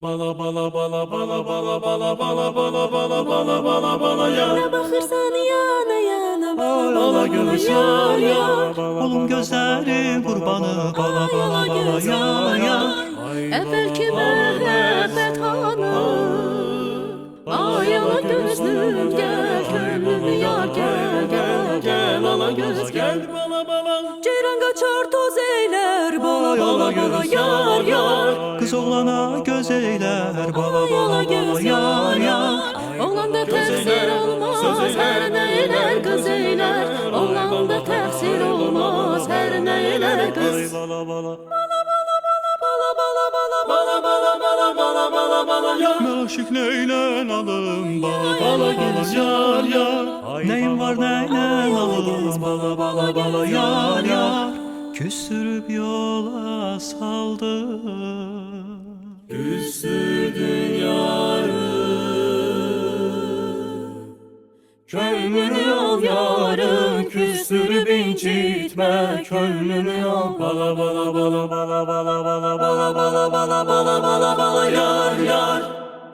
Bala bala bala bala bala bala bala bala bala bala bala bala yar. Ne bakırsan yana yana Bala göz yar yar. Oğlum gözlerin kurbanı bala bala bala yar yar. Evvelki mehabbet hanı Ayala gözlüm gel gönlüm yar gel gel Gel ala göz gel bala bala. Ceyran kaçar toz eyler bala bala bala yar yar Kız oğlana göz eyler bala bala bala yar yar. Oğlanda təqsir olmaz hər nə elər qız eylər Oğlanda təqsir olmaz hər nə elər qız Bala bala. Bala bala bala bala Bala bala bala bala bala bala yar. Aşık neyle alım bala Bala göz yar yar. Neyim var neyle alım bala bala bala yar yar. Küstürüp yola saldı. Küstürdün yarı. Könlünü al yarın, küstürüp incitme könlünü al. Bala bala bala bala bala bala bala bala bala bala bala bala yar yar.